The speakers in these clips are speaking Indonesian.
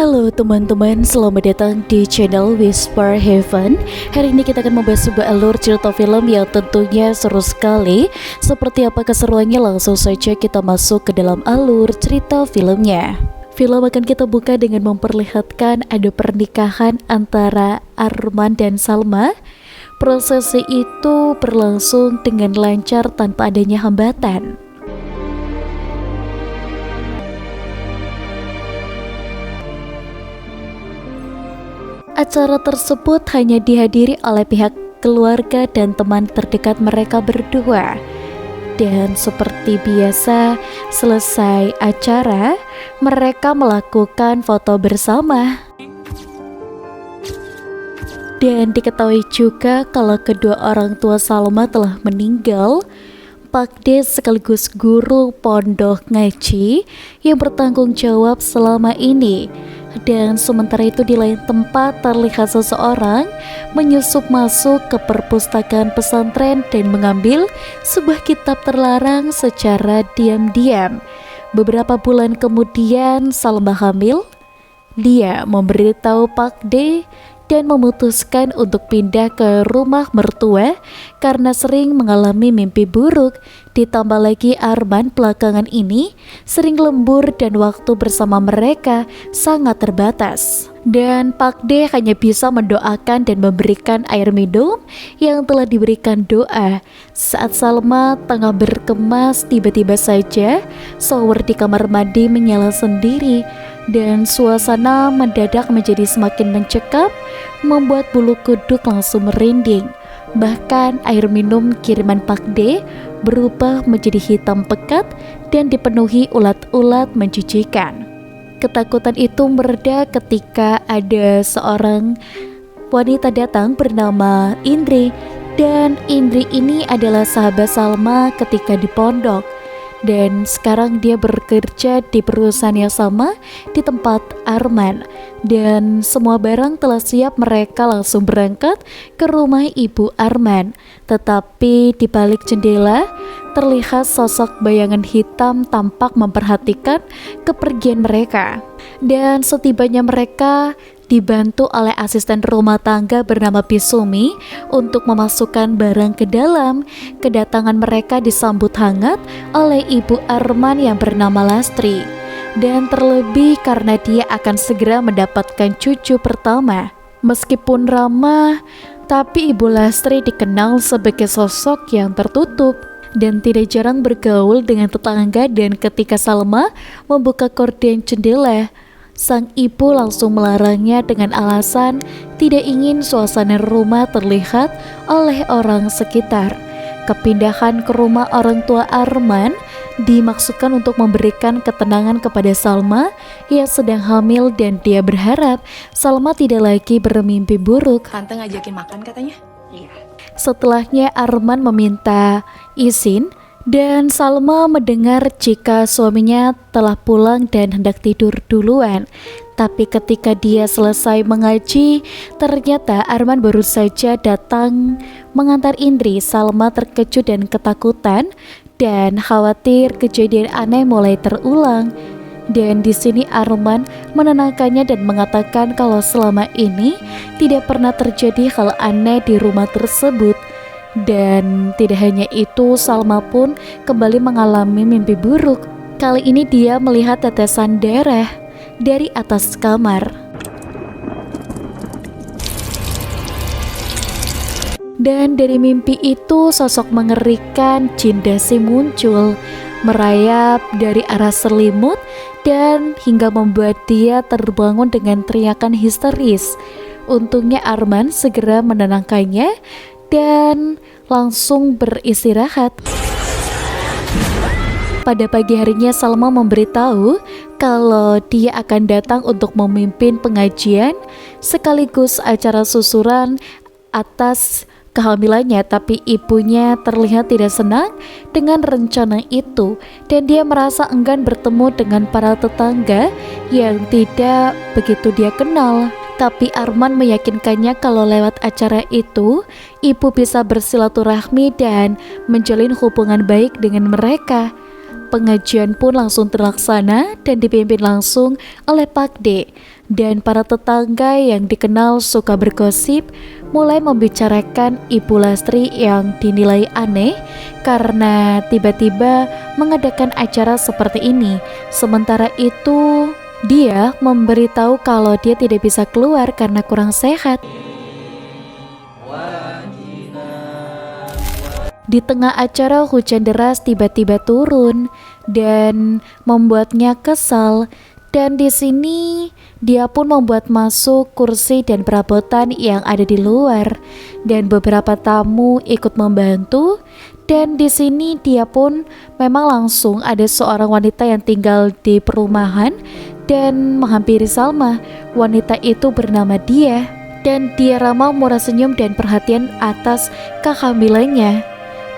Halo teman-teman, selamat datang di channel Whisper Heaven. Hari ini kita akan membahas sebuah alur cerita film yang tentunya seru sekali. Seperti apa keseruannya, langsung saja kita masuk ke dalam alur cerita filmnya. Film akan kita buka dengan memperlihatkan ada pernikahan antara Arman dan Salma. Prosesi itu berlangsung dengan lancar tanpa adanya hambatan. Acara tersebut hanya dihadiri oleh pihak keluarga dan teman terdekat mereka berdua. Dan seperti biasa, selesai acara, mereka melakukan foto bersama. Dan diketahui juga kalau kedua orang tua Salma telah meninggal. Pak D sekaligus guru pondok ngaji yang bertanggung jawab selama ini. Dan sementara itu di lain tempat terlihat seseorang menyusup masuk ke perpustakaan pesantren dan mengambil sebuah kitab terlarang secara diam-diam. Beberapa bulan kemudian Salma hamil. Dia memberitahu Pak D dan memutuskan untuk pindah ke rumah mertua karena sering mengalami mimpi buruk. Ditambah lagi Arman belakangan ini sering lembur dan waktu bersama mereka sangat terbatas. Dan Pak D hanya bisa mendoakan dan memberikan air minum yang telah diberikan doa. Saat Salma tengah berkemas, tiba-tiba saja shower di kamar mandi menyala sendiri. Dan suasana mendadak menjadi semakin mencekam, membuat bulu kuduk langsung merinding. Bahkan air minum kiriman Pak D berubah menjadi hitam pekat dan dipenuhi ulat-ulat menjijikan. Ketakutan itu mereda ketika ada seorang wanita datang bernama Indri. Dan Indri ini adalah sahabat Salma ketika di pondok. Dan sekarang dia bekerja di perusahaan yang sama di tempat Arman. Dan semua barang telah siap, mereka langsung berangkat ke rumah ibu Arman. Tetapi di balik jendela terlihat sosok bayangan hitam tampak memperhatikan kepergian mereka. Dan setibanya mereka dibantu oleh asisten rumah tangga bernama Pisumi untuk memasukkan barang ke dalam. Kedatangan mereka disambut hangat oleh ibu Arman yang bernama Lastri. Dan terlebih karena dia akan segera mendapatkan cucu pertama. Meskipun ramah, tapi ibu Lastri dikenal sebagai sosok yang tertutup dan tidak jarang bergaul dengan tetangga. Dan ketika Salma membuka gorden jendela, sang ibu langsung melarangnya dengan alasan tidak ingin suasana rumah terlihat oleh orang sekitar. Kepindahan ke rumah orang tua Arman dimaksudkan untuk memberikan ketenangan kepada Salma yang sedang hamil, dan dia berharap Salma tidak lagi bermimpi buruk. Tante ngajakin makan katanya? Iya. Setelahnya Arman meminta izin dan Salma mendengar jika suaminya telah pulang dan hendak tidur duluan. Tapi ketika dia selesai mengaji, ternyata Arman baru saja datang mengantar Indri. Salma terkejut dan ketakutan dan khawatir kejadian aneh mulai terulang. Dan di sini Arman menenangkannya dan mengatakan kalau selama ini tidak pernah terjadi hal aneh di rumah tersebut. Dan tidak hanya itu, Salma pun kembali mengalami mimpi buruk. Kali ini dia melihat tetesan darah dari atas kamar. Dan dari mimpi itu sosok mengerikan Jin Dasi muncul, merayap dari arah selimut dan hingga membuat dia terbangun dengan teriakan histeris. Untungnya Arman segera menenangkannya dan langsung beristirahat. Pada pagi harinya Salma memberitahu kalau dia akan datang untuk memimpin pengajian sekaligus acara susuran atas kehamilannya. Tapi ibunya terlihat tidak senang dengan rencana itu dan dia merasa enggan bertemu dengan para tetangga yang tidak begitu dia kenal. Tapi Arman meyakinkannya kalau lewat acara itu, ibu bisa bersilaturahmi dan menjalin hubungan baik dengan mereka. pengajian pun langsung terlaksana dan dipimpin langsung oleh Pak D. Dan para tetangga yang dikenal suka bergosip mulai membicarakan Ibu Lastri yang dinilai aneh karena tiba-tiba mengadakan acara seperti ini. Sementara itu dia memberitahu kalau dia tidak bisa keluar karena kurang sehat. Di tengah acara hujan deras tiba-tiba turun dan membuatnya kesal. Dan di sini dia pun membuat masuk kursi dan perabotan yang ada di luar dan beberapa tamu ikut membantu. Dan di sini dia pun memang langsung ada seorang wanita yang tinggal di perumahan dan menghampiri Salma. Wanita itu bernama Dia dan dia ramah, murah senyum dan perhatian atas kehamilannya.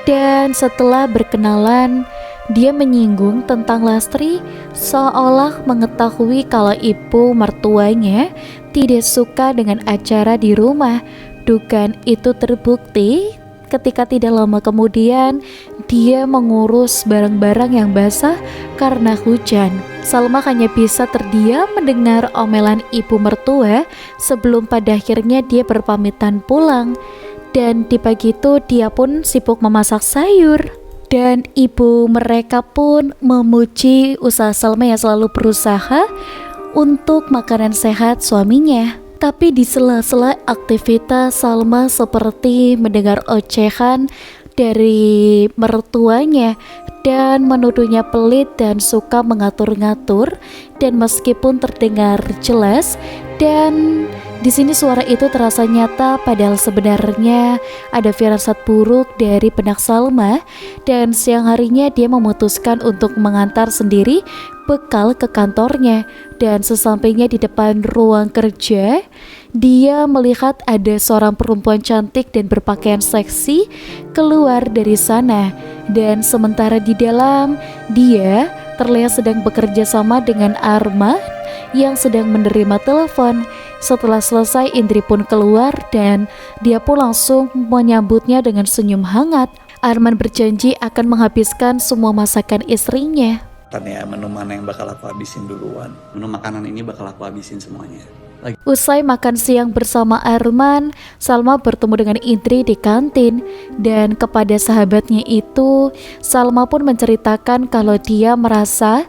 Dan setelah berkenalan, dia menyinggung tentang Lastri seolah mengetahui kalau ibu mertuanya tidak suka dengan acara di rumah. Dugaan itu terbukti ketika tidak lama kemudian dia mengurus barang-barang yang basah karena hujan. Salma hanya bisa terdiam mendengar omelan ibu mertua sebelum pada akhirnya dia berpamitan pulang. Dan di pagi itu dia pun sibuk memasak sayur. Dan ibu mereka pun memuji usaha Salma yang selalu berusaha untuk makanan sehat suaminya. Tapi di sela-sela aktivitas Salma seperti mendengar ocehan dari mertuanya dan menuduhnya pelit dan suka mengatur-ngatur. Dan meskipun terdengar jelas dan di sini suara itu terasa nyata, padahal sebenarnya ada firasat buruk dari benak Salma. Dan siang harinya dia memutuskan untuk mengantar sendiri bekal ke kantornya. Dan sesampainya di depan ruang kerja, dia melihat ada seorang perempuan cantik dan berpakaian seksi keluar dari sana. Dan sementara di dalam, dia terlihat sedang bekerja sama dengan Arman yang sedang menerima telepon. Setelah selesai, Indri pun keluar dan dia pun langsung menyambutnya dengan senyum hangat. Arman berjanji akan menghabiskan semua masakan istrinya. Ya, menu mana yang bakal aku habisin duluan? Menu makanan ini bakal aku habisin semuanya. Usai makan siang bersama Arman, Salma bertemu dengan Indri di kantin. Dan kepada sahabatnya itu, Salma pun menceritakan kalau dia merasa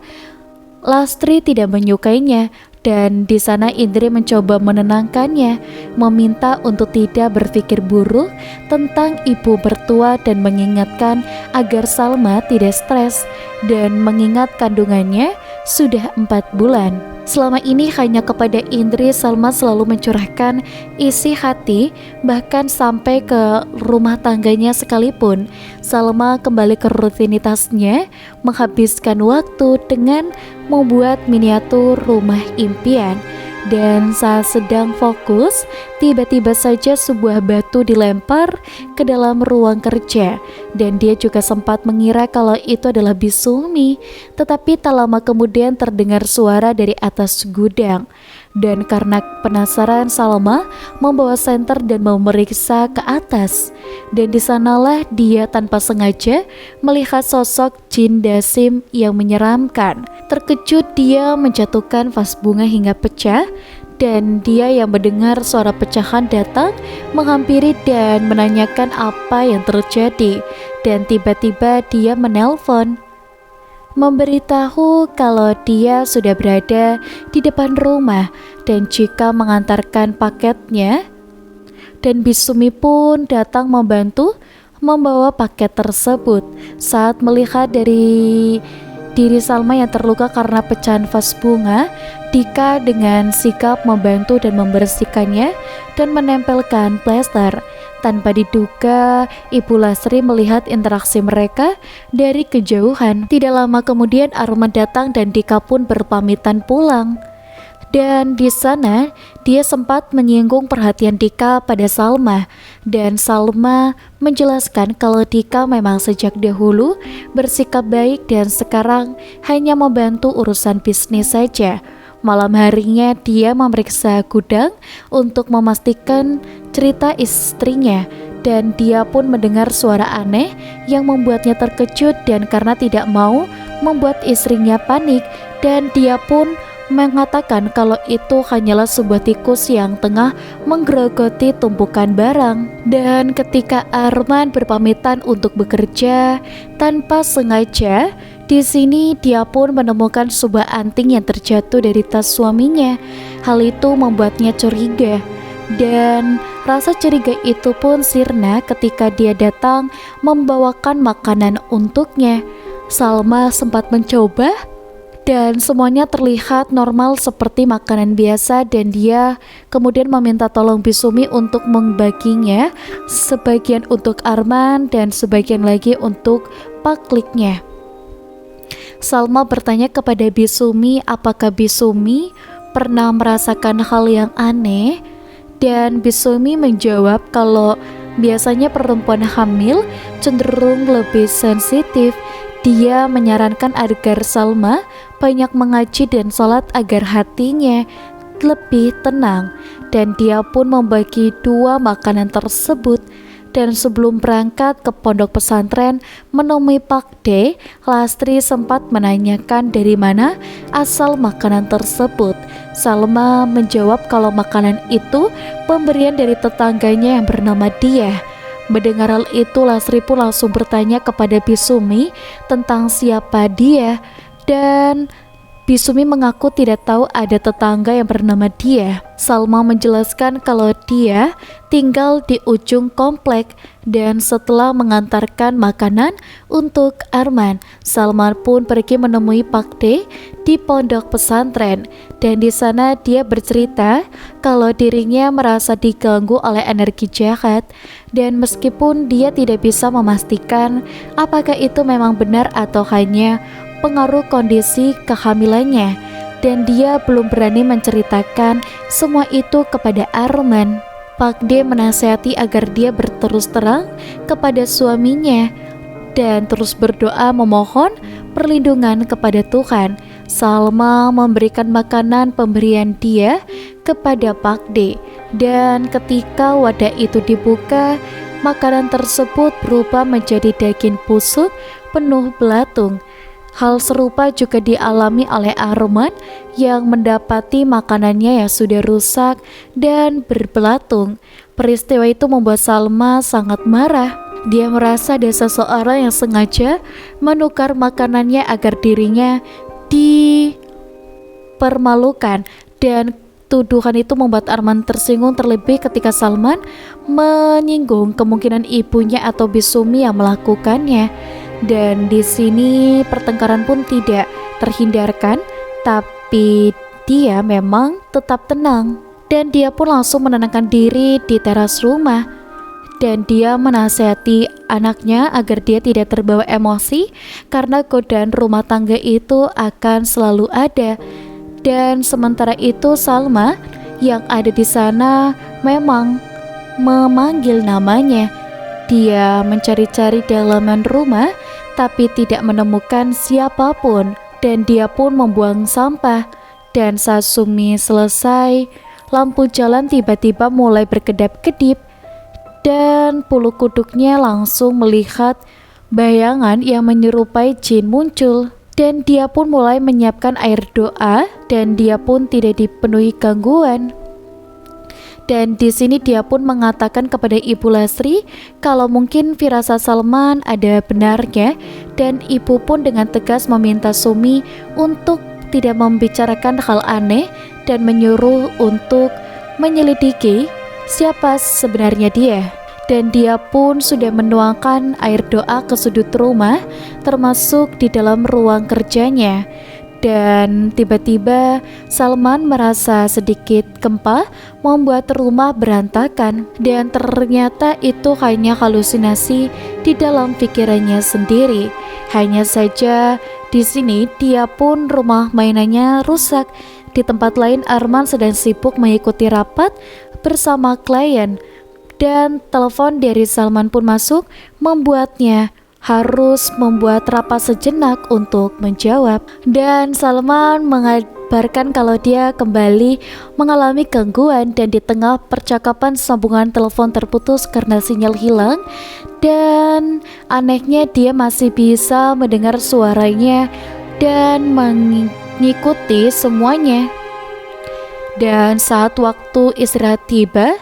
Lastri tidak menyukainya. Dan di sana Indri mencoba menenangkannya, meminta untuk tidak berpikir buruk tentang ibu mertua dan mengingatkan agar Salma tidak stres dan mengingat kandungannya sudah 4 bulan. Selama ini hanya kepada Indri Salma selalu mencurahkan isi hati, bahkan sampai ke rumah tangganya sekalipun. Salma kembali ke rutinitasnya, menghabiskan waktu dengan membuat miniatur rumah impian. Dan saat sedang fokus, tiba-tiba saja sebuah batu dilempar ke dalam ruang kerja. Dan dia juga sempat mengira kalau itu adalah Bisumi. Tetapi tak lama kemudian terdengar suara dari atas gudang. Dan karena penasaran, Salma membawa senter dan memeriksa ke atas. Dan di sanalah dia tanpa sengaja melihat sosok Jin Dasim yang menyeramkan. Terkejut, dia menjatuhkan vas bunga hingga pecah. Dan dia yang mendengar suara pecahan datang menghampiri dan menanyakan apa yang terjadi. Dan tiba-tiba dia menelpon, memberitahu kalau dia sudah berada di depan rumah dan jika mengantarkan paketnya. Dan Bisumi pun datang membantu membawa paket tersebut. Saat melihat dari diri Salma yang terluka karena pecahan vas bunga, Dika dengan sigap membantu dan membersihkannya dan menempelkan plester. Tanpa diduga, Ibu Lastri melihat interaksi mereka dari kejauhan. Tidak lama kemudian Arman datang dan Dika pun berpamitan pulang. Dan di sana dia sempat menyinggung perhatian Dika pada Salma. Dan Salma menjelaskan kalau Dika memang sejak dahulu bersikap baik dan sekarang hanya membantu urusan bisnis saja. Malam harinya dia memeriksa gudang untuk memastikan cerita istrinya. Dan dia pun mendengar suara aneh yang membuatnya terkejut dan karena tidak mau membuat istrinya panik dan dia pun mengatakan kalau itu hanyalah sebuah tikus yang tengah menggerogoti tumpukan barang. Dan ketika Arman berpamitan untuk bekerja, tanpa sengaja di sini dia pun menemukan sebuah anting yang terjatuh dari tas suaminya. Hal itu membuatnya curiga, dan rasa curiga itu pun sirna ketika dia datang membawakan makanan untuknya. Salma sempat mencoba dan semuanya terlihat normal seperti makanan biasa, dan dia kemudian meminta tolong Bisumi untuk membaginya, sebagian untuk Arman dan sebagian lagi untuk pakliknya. Salma bertanya kepada Bisumi apakah Bisumi pernah merasakan hal yang aneh, dan Bisumi menjawab kalau biasanya perempuan hamil cenderung lebih sensitif. Dia menyarankan agar Salma banyak mengaji dan sholat agar hatinya lebih tenang, dan dia pun membagi 2 makanan tersebut. Dan sebelum berangkat ke pondok pesantren menemui Pak D, Lastri sempat menanyakan dari mana asal makanan tersebut. Salma menjawab kalau makanan itu pemberian dari tetangganya yang bernama Dia. Mendengar hal itu, Lastri pun langsung bertanya kepada Bisumi tentang siapa Dia, dan Bisumi mengaku tidak tahu ada tetangga yang bernama Dia. Salma menjelaskan kalau dia tinggal di ujung komplek, dan setelah mengantarkan makanan untuk Arman, Salma pun pergi menemui Pak D di pondok pesantren, dan di sana dia bercerita kalau dirinya merasa diganggu oleh energi jahat, dan meskipun dia tidak bisa memastikan apakah itu memang benar atau hanya pengaruh kondisi kehamilannya, dan dia belum berani menceritakan semua itu kepada Arman. Pak D menasihati agar dia berterus terang kepada suaminya dan terus berdoa memohon perlindungan kepada Tuhan. Salma memberikan makanan pemberian Dia kepada Pak D, dan ketika wadah itu dibuka, makanan tersebut berubah menjadi daging busuk penuh belatung. Hal serupa juga dialami oleh Arman yang mendapati makanannya yang sudah rusak dan berbelatung. Peristiwa itu membuat Salma sangat marah. Dia merasa ada seseorang yang sengaja menukar makanannya agar dirinya dipermalukan, dan tuduhan itu membuat Arman tersinggung, terlebih ketika Salman menyinggung kemungkinan ibunya atau Bisumi yang melakukannya. Dan di sini pertengkaran pun tidak terhindarkan, tapi dia memang tetap tenang, dan dia pun langsung menenangkan diri di teras rumah, dan dia menasihati anaknya agar dia tidak terbawa emosi karena godaan rumah tangga itu akan selalu ada. Dan sementara itu Salma yang ada di sana memang memanggil namanya. Dia mencari-cari di halaman rumah tapi tidak menemukan siapapun, dan dia pun membuang sampah. Dan saat Sumi selesai, lampu jalan tiba-tiba mulai berkedap-kedip, dan bulu kuduknya langsung melihat bayangan yang menyerupai jin muncul. Dan dia pun mulai menyiapkan air doa, dan dia pun tidak dipenuhi gangguan. Dan di sini dia pun mengatakan kepada Ibu Lastri kalau mungkin firasat Salman ada benarnya, dan ibu pun dengan tegas meminta Sumi untuk tidak membicarakan hal aneh dan menyuruh untuk menyelidiki siapa sebenarnya dia. Dan dia pun sudah menuangkan air doa ke sudut rumah, termasuk di dalam ruang kerjanya. Dan tiba-tiba Salman merasa sedikit gempa membuat rumah berantakan, dan ternyata itu hanya halusinasi di dalam pikirannya sendiri. Hanya saja di sini dia pun rumah mainannya rusak. Di tempat lain Arman sedang sibuk mengikuti rapat bersama klien, dan telepon dari Salman pun masuk membuatnya harus membuat rapat sejenak untuk menjawab. Dan Salman mengabarkan kalau dia kembali mengalami gangguan dan di tengah percakapan sambungan telepon terputus karena sinyal hilang. Dan anehnya dia masih bisa mendengar suaranya dan mengikuti semuanya. Dan saat waktu istirahat tiba,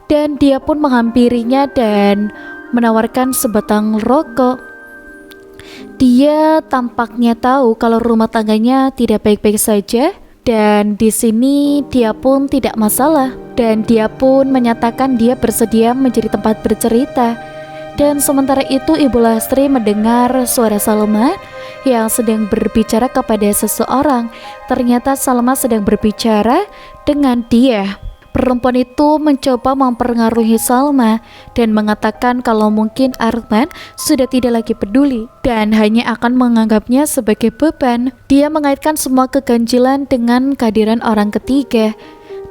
dan dia pun menghampirinya dan menawarkan sebatang rokok. Dia tampaknya tahu kalau rumah tangganya tidak baik-baik saja, dan di sini dia pun tidak masalah. Dan dia pun menyatakan dia bersedia menjadi tempat bercerita. Dan sementara itu Ibu Lastri mendengar suara Salma yang sedang berbicara kepada seseorang. Ternyata Salma sedang berbicara dengan dia. Perempuan itu mencoba mempengaruhi Salma dan mengatakan kalau mungkin Arman sudah tidak lagi peduli dan hanya akan menganggapnya sebagai beban. Dia mengaitkan semua keganjilan dengan kehadiran orang ketiga.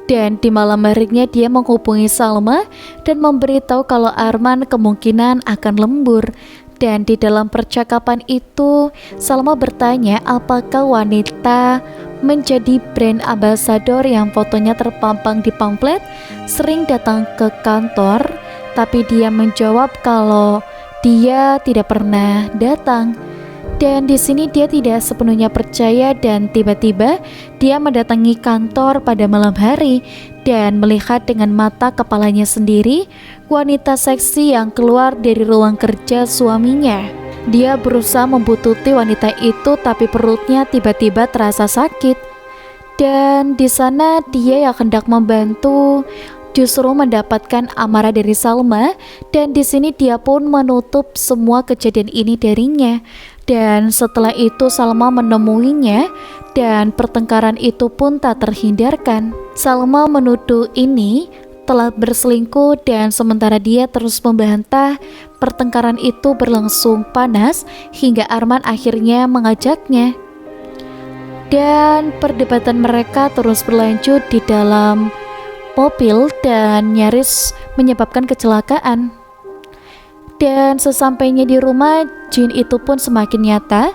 Dan di malam harinya dia menghubungi Salma dan memberitahu kalau Arman kemungkinan akan lembur. Dan di dalam percakapan itu Salma bertanya apakah wanita menjadi brand ambassador yang fotonya terpampang di pamflet sering datang ke kantor, tapi dia menjawab kalau dia tidak pernah datang. Dan di sini dia tidak sepenuhnya percaya dan tiba-tiba dia mendatangi kantor pada malam hari dan melihat dengan mata kepalanya sendiri wanita seksi yang keluar dari ruang kerja suaminya. Dia berusaha membututi wanita itu tapi perutnya tiba-tiba terasa sakit. Dan di sana dia yang hendak membantu justru mendapatkan amarah dari Salma dan di sini dia pun menutup semua kejadian ini darinya. Dan setelah itu Salma menemuinya dan pertengkaran itu pun tak terhindarkan. Salma menuduh ini telah berselingkuh dan sementara dia terus membantah. Pertengkaran itu berlangsung panas hingga Arman akhirnya mengajaknya. Dan perdebatan mereka terus berlanjut di dalam mobil dan nyaris menyebabkan kecelakaan. Dan sesampainya di rumah, jin itu pun semakin nyata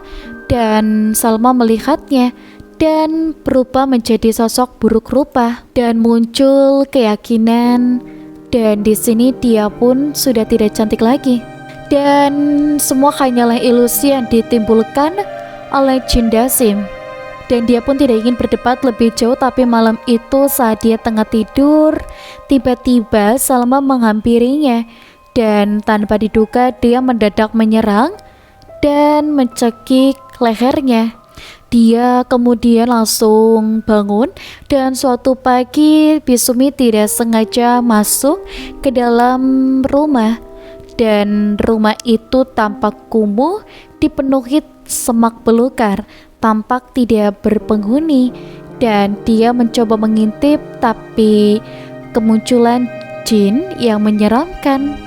dan Salma melihatnya dan berubah menjadi sosok buruk rupa dan muncul keyakinan. Dan di sini dia pun sudah tidak cantik lagi. Dan semua hanyalah ilusi yang ditimbulkan oleh jin Dasim. Dan dia pun tidak ingin berdebat lebih jauh, tapi malam itu saat dia tengah tidur, tiba-tiba Salma menghampirinya. Dan tanpa diduga dia mendadak menyerang dan mencekik lehernya. Dia kemudian langsung bangun dan suatu pagi Bisumi tidak sengaja masuk ke dalam rumah. Dan rumah itu tampak kumuh, dipenuhi semak belukar, tampak tidak berpenghuni. Dan dia mencoba mengintip tapi kemunculan jin yang menyeramkan.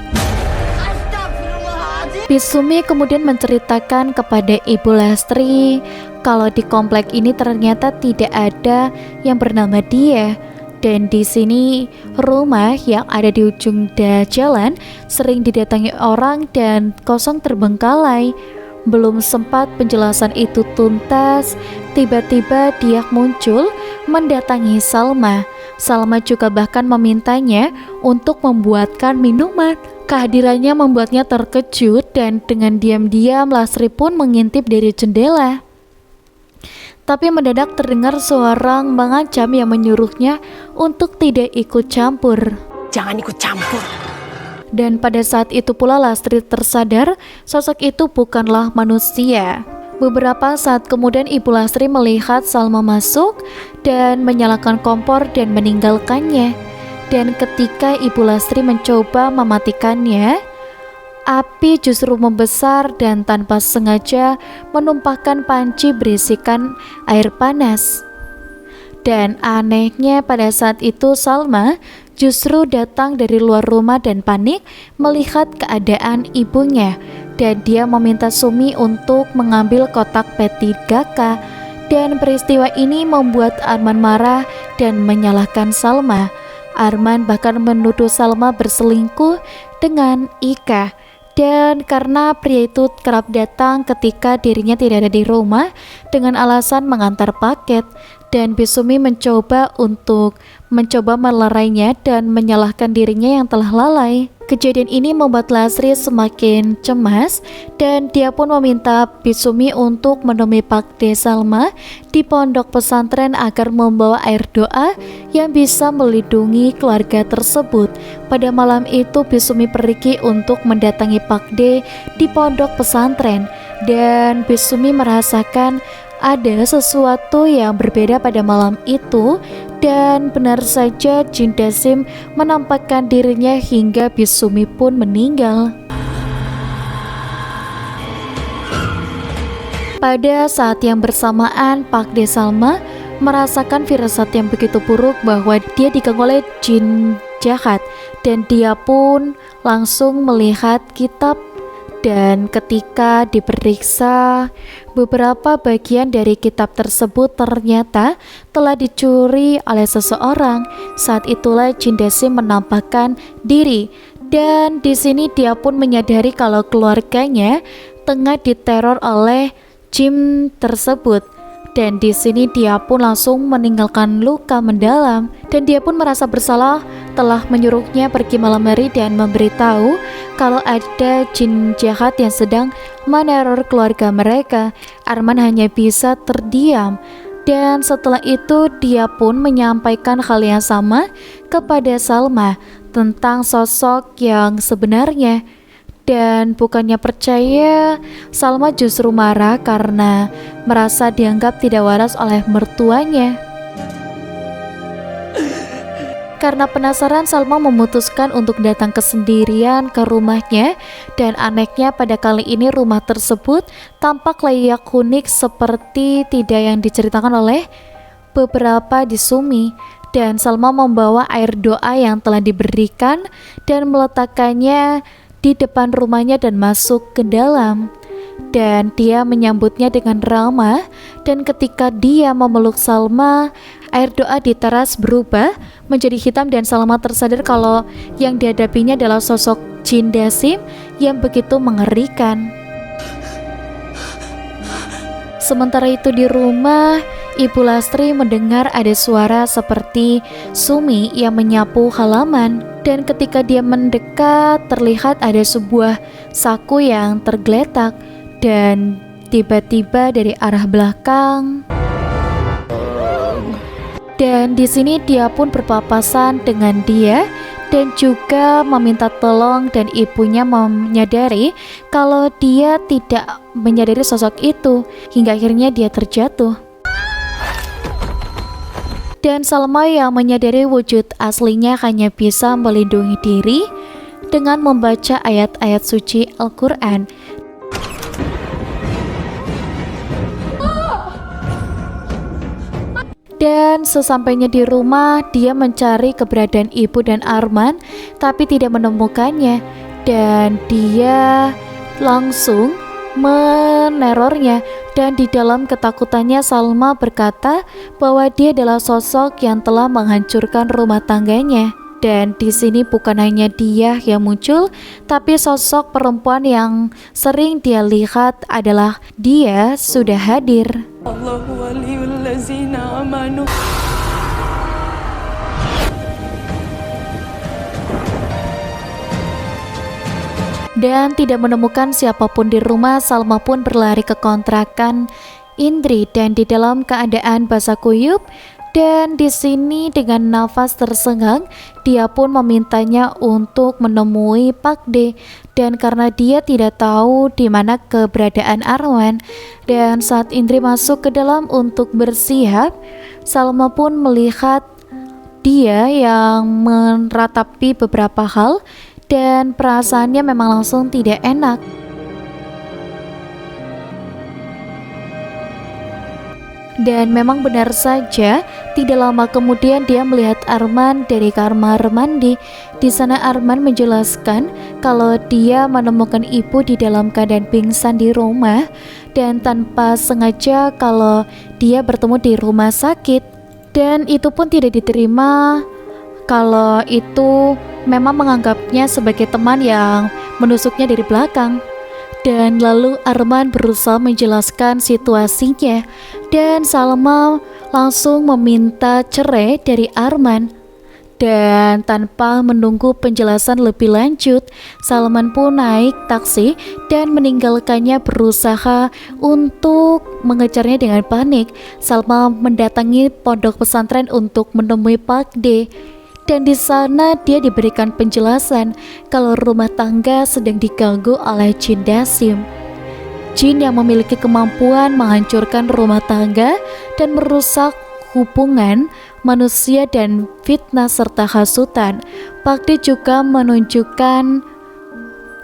Bisumi kemudian menceritakan kepada Ibu Lastri kalau di komplek ini ternyata tidak ada yang bernama dia. Dan di sini rumah yang ada di ujung jalan sering didatangi orang dan kosong terbengkalai. Belum sempat penjelasan itu tuntas, tiba-tiba dia muncul mendatangi Salma. Salma juga bahkan memintanya untuk membuatkan minuman. Kehadirannya membuatnya terkejut dan dengan diam-diam Lastri pun mengintip dari jendela. Tapi mendadak terdengar suara mengancam yang menyuruhnya untuk tidak ikut campur. Jangan ikut campur. Dan pada saat itu pula Lastri tersadar sosok itu bukanlah manusia. Beberapa saat kemudian Ibu Lastri melihat Salma masuk dan menyalakan kompor dan meninggalkannya. Dan ketika Ibu Lastri mencoba mematikannya, api justru membesar dan tanpa sengaja menumpahkan panci berisikan air panas. Dan anehnya pada saat itu Salma justru datang dari luar rumah dan panik melihat keadaan ibunya. Dan dia meminta Sumi untuk mengambil kotak P3K. Dan peristiwa ini membuat Arman marah dan menyalahkan Salma. Arman bahkan menuduh Salma berselingkuh dengan Ika. Dan karena pria itu kerap datang ketika dirinya tidak ada di rumah dengan alasan mengantar paket, dan Bisumi mencoba melerainya dan menyalahkan dirinya yang telah lalai. Kejadian ini membuat Lasri semakin cemas dan dia pun meminta Bisumi untuk menemui Pak De Salma di pondok pesantren agar membawa air doa yang bisa melindungi keluarga tersebut. Pada malam itu Bisumi pergi untuk mendatangi Pak De di pondok pesantren, dan Bisumi merasakan ada sesuatu yang berbeda pada malam itu, dan benar saja Jin Dasim menampakkan dirinya hingga Bisumi pun meninggal. Pada saat yang bersamaan, Pak De Salma merasakan firasat yang begitu buruk bahwa dia diganggu oleh jin jahat, dan dia pun langsung melihat kitab. Dan ketika diperiksa, beberapa bagian dari kitab tersebut ternyata telah dicuri oleh seseorang. Saat itulah Jin Dasim menampakkan diri, dan di sini dia pun menyadari kalau keluarganya tengah diteror oleh jin tersebut. Dan di sini dia pun langsung meninggalkan luka mendalam, dan dia pun merasa bersalah telah menyuruhnya pergi malam hari dan memberitahu kalau ada jin jahat yang sedang meneror keluarga mereka. Arman hanya bisa terdiam, dan setelah itu dia pun menyampaikan hal yang sama kepada Salma tentang sosok yang sebenarnya. Dan bukannya percaya, Salma justru marah karena merasa dianggap tidak waras oleh mertuanya. Karena penasaran, Salma memutuskan untuk datang kesendirian ke rumahnya, dan anehnya pada kali ini rumah tersebut tampak layak unik seperti tidak yang diceritakan oleh beberapa di Sumi. Dan Salma membawa air doa yang telah diberikan dan meletakkannya di depan rumahnya dan masuk ke dalam. Dan dia menyambutnya dengan ramah, dan ketika dia memeluk Salma, air doa di teras berubah menjadi hitam, dan Salma tersadar kalau yang dihadapinya adalah sosok Jin Dasim yang begitu mengerikan. Sementara itu di rumah, Ibu Lastri mendengar ada suara seperti Sumi yang menyapu halaman, dan ketika dia mendekat terlihat ada sebuah saku yang tergeletak, dan tiba-tiba dari arah belakang. Dan di sini dia pun berpapasan dengan dia dan juga meminta tolong, dan ibunya menyadari kalau dia tidak menyadari sosok itu hingga akhirnya dia terjatuh. Dan Salma yang menyadari wujud aslinya hanya bisa melindungi diri dengan membaca ayat-ayat suci Al-Quran. Dan sesampainya di rumah, dia mencari keberadaan ibu dan Arman, tapi tidak menemukannya. Dan dia langsung menerornya, dan di dalam ketakutannya Salma berkata bahwa dia adalah sosok yang telah menghancurkan rumah tangganya. Dan di sini bukan hanya dia yang muncul, tapi sosok perempuan yang sering dia lihat adalah dia sudah hadir. Allahu waliyul ladzina amanu. Dan tidak menemukan siapapun di rumah, Salma pun berlari ke kontrakan Indri, dan di dalam keadaan basah kuyup. Dan di sini dengan nafas tersengang, dia pun memintanya untuk menemui Pak D. Dan karena dia tidak tahu di mana keberadaan Arman, dan saat Indri masuk ke dalam untuk bersiap, Salma pun melihat dia yang meratapi beberapa hal, dan perasaannya memang langsung tidak enak. Dan memang benar saja, tidak lama kemudian dia melihat Arman dari kamar mandi. Di sana Arman menjelaskan kalau dia menemukan ibu di dalam keadaan pingsan di rumah, dan tanpa sengaja kalau dia bertemu di rumah sakit. Dan itu pun tidak diterima kalau itu memang menganggapnya sebagai teman yang menusuknya dari belakang. Dan lalu Arman berusaha menjelaskan situasinya dan Salma langsung meminta cerai dari Arman. Dan tanpa menunggu penjelasan lebih lanjut, Salman pun naik taksi dan meninggalkannya, berusaha untuk mengejarnya dengan panik. Salma mendatangi pondok pesantren untuk menemui Pak D. Dan di sana dia diberikan penjelasan kalau rumah tangga sedang diganggu oleh jin Dasim. Jin yang memiliki kemampuan menghancurkan rumah tangga dan merusak hubungan manusia dan fitnah serta hasutan. Pak D juga menunjukkan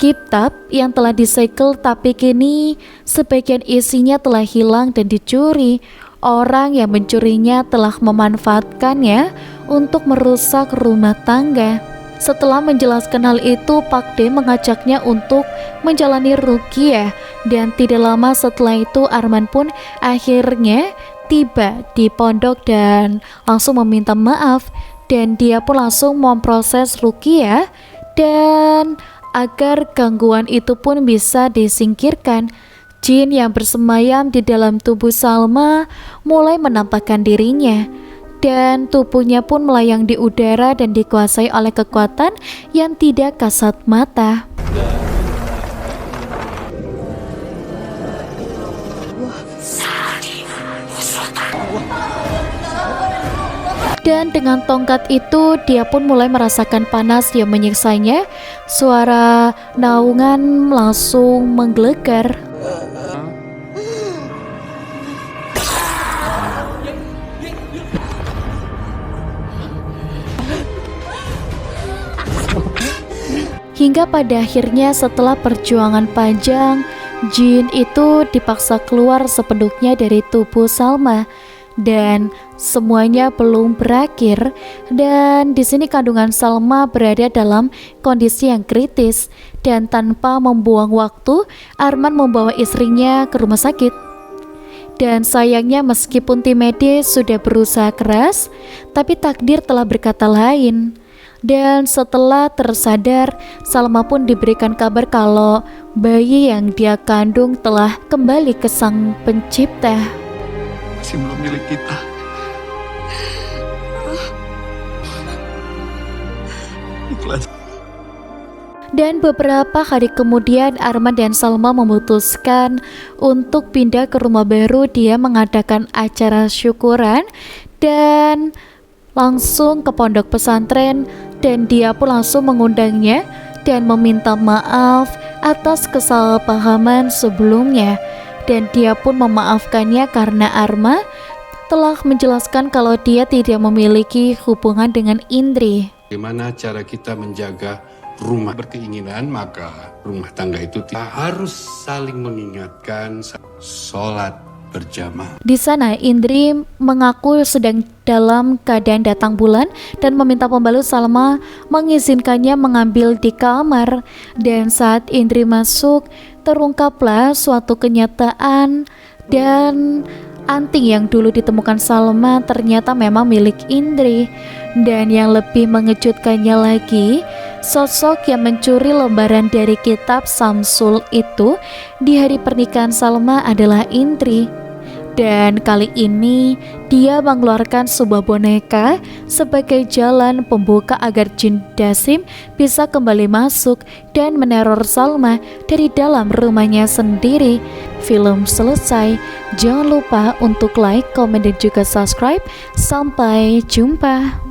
kitab yang telah disegel tapi kini sebagian isinya telah hilang dan dicuri. Orang yang mencurinya telah memanfaatkannya untuk merusak rumah tangga. Setelah menjelaskan hal itu, Pak D mengajaknya untuk menjalani ruqyah, dan tidak lama setelah itu Arman pun akhirnya tiba di pondok dan langsung meminta maaf, dan dia pun langsung memproses ruqyah dan agar gangguan itu pun bisa disingkirkan. Jin yang bersemayam di dalam tubuh Salma mulai menampakkan dirinya, dan tubuhnya pun melayang di udara dan dikuasai oleh kekuatan yang tidak kasat mata. Dan dengan tongkat itu dia pun mulai merasakan panas yang menyiksanya. Suara naungan langsung menggelegar. Hingga pada akhirnya setelah perjuangan panjang, jin itu dipaksa keluar sepenuhnya dari tubuh Salma. Dan semuanya belum berakhir, dan di sini kandungan Salma berada dalam kondisi yang kritis, dan tanpa membuang waktu Arman membawa istrinya ke rumah sakit. Dan sayangnya meskipun tim medis sudah berusaha keras, tapi takdir telah berkata lain. Dan setelah tersadar, Salma pun diberikan kabar kalau bayi yang dia kandung telah kembali ke sang pencipta. Masih belum milik kita. Ikhlas. Dan beberapa hari kemudian Arman dan Salma memutuskan untuk pindah ke rumah baru. Dia mengadakan acara syukuran dan langsung ke pondok pesantren, dan dia pun langsung mengundangnya dan meminta maaf atas kesalahpahaman sebelumnya. Dan dia pun memaafkannya karena Arma telah menjelaskan kalau dia tidak memiliki hubungan dengan Indri. Bagaimana cara kita menjaga rumah berkeinginan, maka rumah tangga itu harus saling mengingatkan, sholat berjamaah. Di sana Indri mengaku sedang dalam keadaan datang bulan dan meminta pembalut Salma mengizinkannya mengambil di kamar. Dan saat Indri masuk, terungkaplah suatu kenyataan, dan anting yang dulu ditemukan Salma ternyata memang milik Indri. Dan yang lebih mengejutkannya lagi, sosok yang mencuri lembaran dari kitab Samsul itu di hari pernikahan Salma adalah Indri. Dan kali ini dia mengeluarkan sebuah boneka sebagai jalan pembuka agar jin Dasim bisa kembali masuk dan meneror Salma dari dalam rumahnya sendiri. Film selesai. Jangan lupa untuk like, komen, dan juga subscribe. Sampai jumpa.